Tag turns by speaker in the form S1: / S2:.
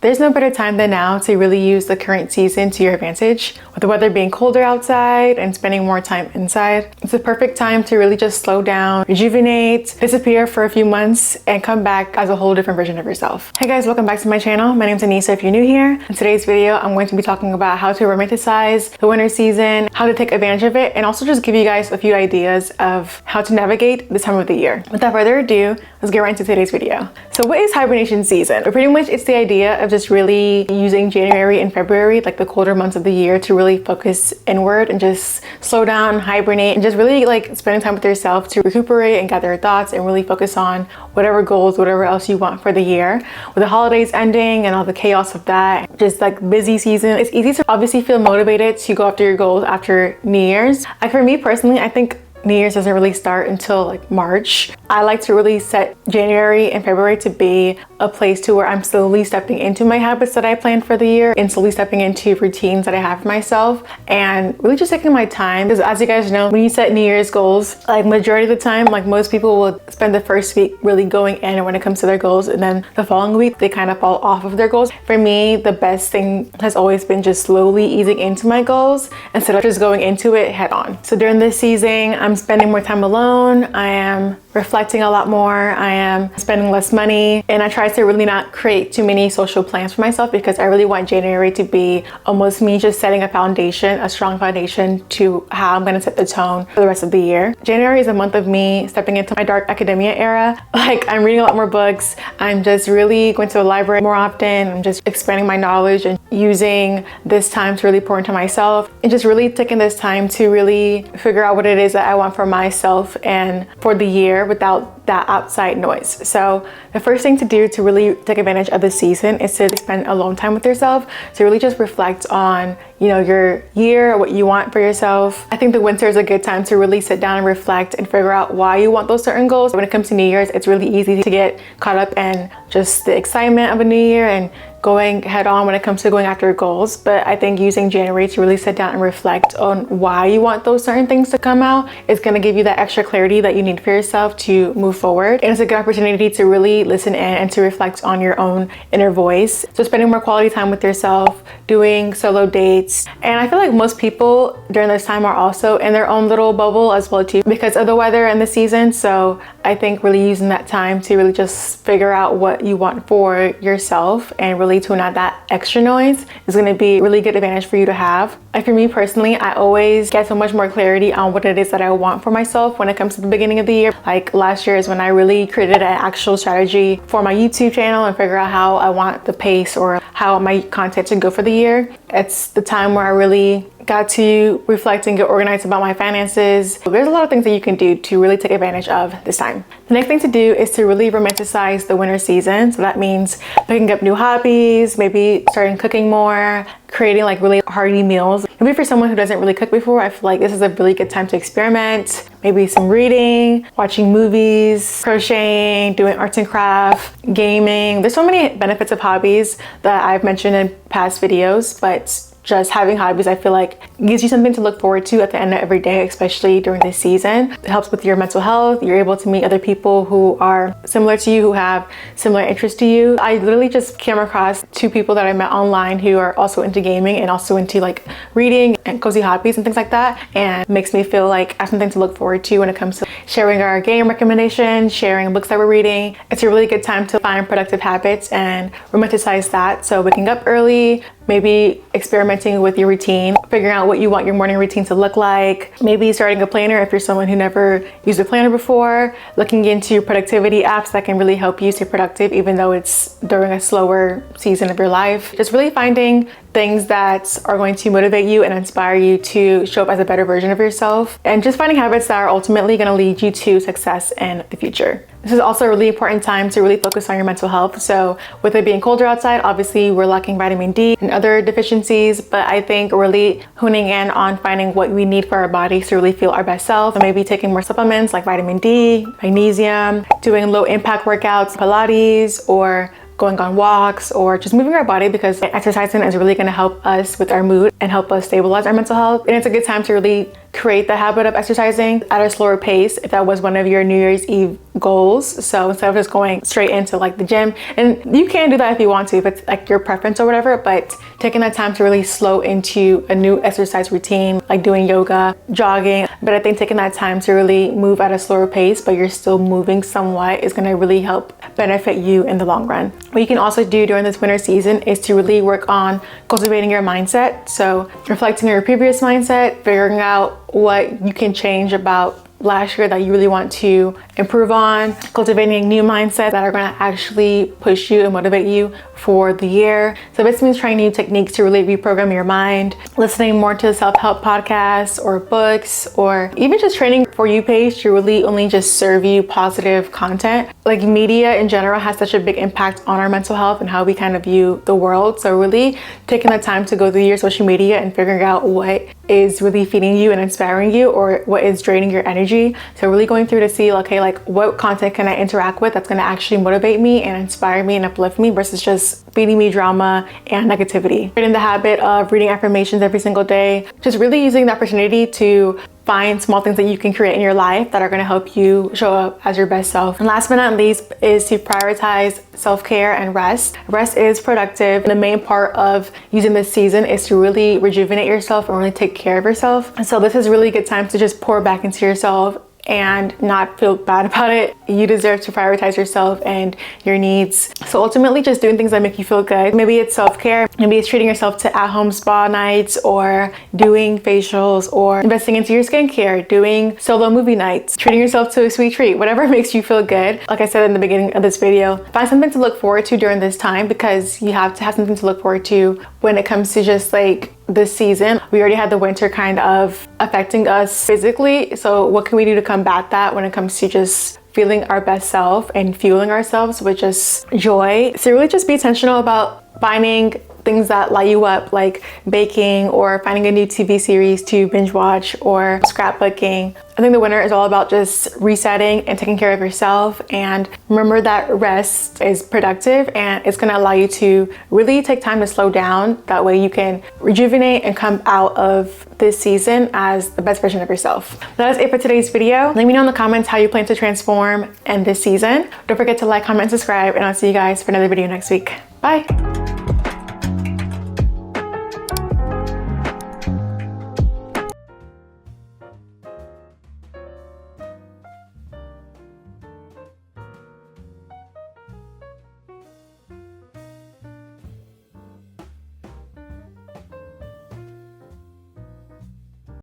S1: There's no better time than now to really use the current season to your advantage. With the weather being colder outside and spending more time inside, it's a perfect time to really just slow down, rejuvenate, disappear for a few months, and come back as a whole different version of yourself. Hey guys, welcome back to my channel. My name's Anissa if you're new here. In today's video, I'm going to be talking about how to romanticize the winter season, how to take advantage of it, and also just give you guys a few ideas of how to navigate this time of the year. Without further ado, let's get right into today's video. So what is hibernation season? But pretty much it's the idea of just really using January and February, like the colder months of the year, to really focus inward and just slow down, hibernate, and just really like spending time with yourself to recuperate and gather your thoughts and really focus on whatever goals, whatever else you want for the year. With the holidays ending and all the chaos of that, just like busy season, it's easy to obviously feel motivated to go after your goals after New Year's. Like for me personally, I think New Year's doesn't really start until like March. I like to really set January and February to be a place to where I'm slowly stepping into my habits that I planned for the year and slowly stepping into routines that I have for myself and really just taking my time. Because as you guys know, when you set New Year's goals, like majority of the time, like most people will spend the first week really going in when it comes to their goals, and then the following week they kind of fall off of their goals. For me, the best thing has always been just slowly easing into my goals instead of just going into it head on. So during this season, I'm spending more time alone. I am reflecting a lot more. I am spending less money, and I try to really not create too many social plans for myself because I really want January to be almost me just setting a foundation, a strong foundation to how I'm going to set the tone for the rest of the year. January is a month of me stepping into my dark academia era. Like I'm reading a lot more books. I'm just really going to the library more often. I'm just expanding my knowledge and using this time to really pour into myself and just really taking this time to really figure out what it is that I want for myself and for the year without that outside noise. So the first thing to do to really take advantage of the season is to spend alone time with yourself, to really just reflect on, you know, your year, what you want for yourself. I think the winter is a good time to really sit down and reflect and figure out why you want those certain goals. When it comes to New Year's, it's really easy to get caught up in just the excitement of a new year and going head on when it comes to going after goals. But I think using January to really sit down and reflect on why you want those certain things to come out is going to give you that extra clarity that you need for yourself to move forward. And it's a good opportunity to really listen in and to reflect on your own inner voice. So spending more quality time with yourself, doing solo dates. And I feel like most people during this time are also in their own little bubble as well too because of the weather and the season. So I think really using that time to really just figure out what you want for yourself and really tune out that extra noise is going to be a really good advantage for you to have. Like for me personally, I always get so much more clarity on what it is that I want for myself when it comes to the beginning of the year. Like last year is when I really created an actual strategy for my YouTube channel and figure out how I want the pace or how my content should go for the year. It's the time where I really got to reflect and get organized about my finances. There's a lot of things that you can do to really take advantage of this time. The next thing to do is to really romanticize the winter season. So that means picking up new hobbies, maybe starting cooking more, creating like really hearty meals. Maybe for someone who doesn't really cook before, I feel like this is a really good time to experiment. Maybe some reading, watching movies, crocheting, doing arts and crafts, gaming. There's so many benefits of hobbies that I've mentioned in past videos, but just having hobbies, I feel like gives you something to look forward to at the end of every day, especially during this season. It helps with your mental health. You're able to meet other people who are similar to you, who have similar interests to you. I literally just came across two people that I met online who are also into gaming and also into like reading and cozy hobbies and things like that. And it makes me feel like I have something to look forward to when it comes to sharing our game recommendations, sharing books that we're reading. It's a really good time to find productive habits and romanticize that. So waking up early, maybe experimenting with your routine, figuring out what you want your morning routine to look like, maybe starting a planner if you're someone who never used a planner before, looking into productivity apps that can really help you stay productive even though it's during a slower season of your life. Just really finding things that are going to motivate you and inspire you to show up as a better version of yourself, and just finding habits that are ultimately going to lead you to success in the future. This is also a really important time to really focus on your mental health. So with it being colder outside, obviously we're lacking vitamin D and other deficiencies, but I think really honing in on finding what we need for our bodies to really feel our best self. And maybe taking more supplements like vitamin D, magnesium, doing low impact workouts, Pilates, or going on walks, or just moving our body, because exercising is really going to help us with our mood and help us stabilize our mental health. And it's a good time to really create the habit of exercising at a slower pace if that was one of your New Year's Eve goals. So instead of just going straight into like the gym, and you can do that if you want to, if it's like your preference or whatever, but taking that time to really slow into a new exercise routine, like doing yoga, jogging. But I think taking that time to really move at a slower pace, but you're still moving somewhat, is going to really help benefit you in the long run. What you can also do during this winter season is to really work on cultivating your mindset. So reflecting on your previous mindset, figuring out what you can change about last year that you really want to improve on, cultivating new mindsets that are going to actually push you and motivate you for the year. So this means trying new techniques to really reprogram your mind, listening more to self-help podcasts or books, or even just training For You page to really only just serve you positive content. Like media in general has such a big impact on our mental health and how we kind of view the world. So really taking the time to go through your social media and figuring out what is really feeding you and inspiring you, or what is draining your energy. So really going through to see, okay, like what content can I interact with that's going to actually motivate me and inspire me and uplift me, versus just feeding me drama and negativity. Get in the habit of reading affirmations every single day, just really using the opportunity to find small things that you can create in your life that are going to help you show up as your best self. And last but not least is to prioritize self-care and rest. Rest is productive. The main part of using this season is to really rejuvenate yourself and really take care of yourself. And so this is really a good time to just pour back into yourself and not feel bad about it. You deserve to prioritize yourself and your needs. So ultimately just doing things that make you feel good. Maybe it's self-care, maybe it's treating yourself to at-home spa nights, or doing facials, or investing into your skincare, doing solo movie nights, treating yourself to a sweet treat, whatever makes you feel good. Like I said in the beginning of this video, find something to look forward to during this time, because you have to have something to look forward to when it comes to just like this season. We already had the winter kind of affecting us physically. So what can we do to combat that when it comes to just feeling our best self and fueling ourselves with just joy? So really just be intentional about finding things that light you up, like baking, or finding a new TV series to binge watch, or scrapbooking. I think the winter is all about just resetting and taking care of yourself. And remember that rest is productive, and it's going to allow you to really take time to slow down. That way you can rejuvenate and come out of this season as the best version of yourself. That is it for today's video. Let me know in the comments how you plan to transform in this season. Don't forget to like, comment, and subscribe, and I'll see you guys for another video next week. Bye.